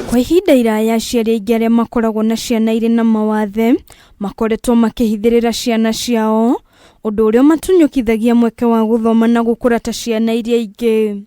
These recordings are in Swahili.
Kwa ihinda iraya aciari aingĩ arĩa makoragwo na ciana irĩ na mawathe makoretwo makĩhithĩrĩra ciana ciao, ũndũ ũrĩa matunyũkithagia mweke wa gũthoma na gũkũra ta ciana iria ingĩ.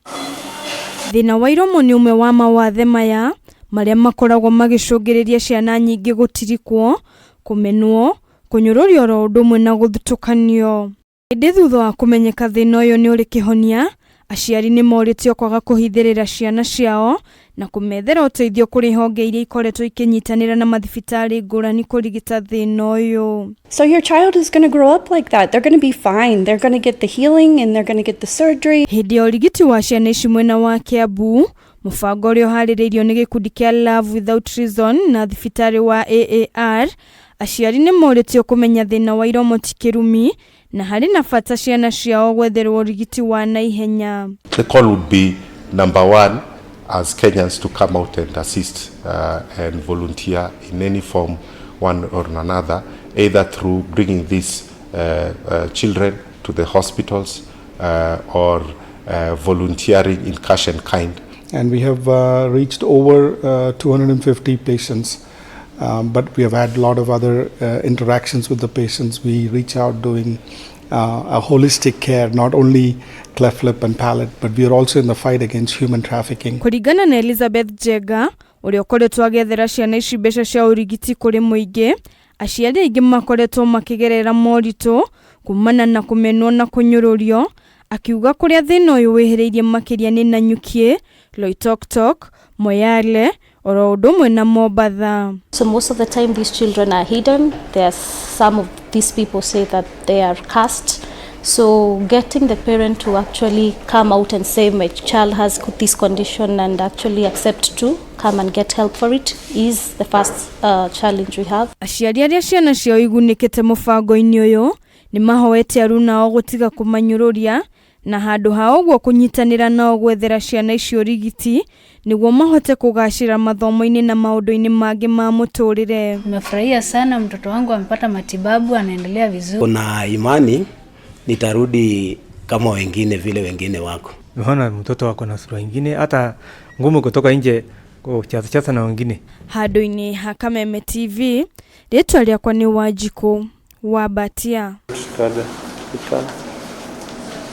Thina wa iromo nĩ ũmwe wa mawathe maya marĩa makoragwo magĩcũngĩrĩria ciana nyingĩ gũtirikwo, kũmenwo, kũnyũrũrio oro ũndũ ũmwe na gũthutũkanio. Hĩndĩ thutha wa kũmenyeka thĩna ũyũ nĩ ũrĩ kĩhonia, aciari nimoritio kwaga kuhithirira ciana ciao na kumethera uteithio kuri honge iria ikoretwo ikinyitanira na mathibitari ngurani kurigita thina uyu. So your child is going to grow up like that. They're going to be fine. They're going to get the healing and they're going to get the surgery. Hindi ya urigiti wa ciana ici mwena wa Kiambu, mubango uria uharĩrĩirio nĩ gikundi kia Love Without Reason na thibitari wa AAR, aciari nimoritio kumenya thina wa iromo ti kĩrumi na hari na bata ciana ciao gwetherwo urigiti wa naihenya. The call would be number one, as Kenyans to come out and assist and volunteer in any form, one or another, either through bringing these children to the hospitals or volunteering in cash and kind. And we have reached over 250 patients, but we have had a lot of other interactions with the patients. We reach out doing a holistic care, not only cleft lip and palate, but we are also in the fight against human trafficking. Kurigana na Elizabeth Jega, uria ukoretwo agethera ciana ici mbeca cia urigiti kuri muingi, aciari aingĩ makoretwo makigerera moritũ kumana na kumenwo na kunyũrũrio, akiuga kuria thina uyu wehereirie makiria ni Nanyuki, Loitoktok, Moyale, oro ũndũ ũmwe na Mombatha. So most of the time these children are hidden. There's some of these people say that they are cursed. So getting the parent to actually come out and say my child has this condition and actually accept to come and get help for it is the first challenge we have. Aciari arĩa ciana ciao igunikĩte mũbango-inĩ ũyũ nĩ mahoete aruna ao gutiga kumanyũrũria na handũ ha ũguo kunyitanĩra nao gwethera ciana icio urigiti niguo mahote kugacĩra mathomo-inĩ na maũndũ-inĩ mangĩ ma mũtũrĩre. Nimefurahia sana mtoto wangu amepata matibabu, anaendelea vizuri. Kuna imani nitarudi kama wengine vile wengine wako. Unaona mtoto wako na sura nyingine, hata ngumu kutoka nje kucheza na wengine. Handũ-inĩ ha Kameme TV, rĩtwa rĩakwa nĩ Wanjikũ wa Batia. Ritana.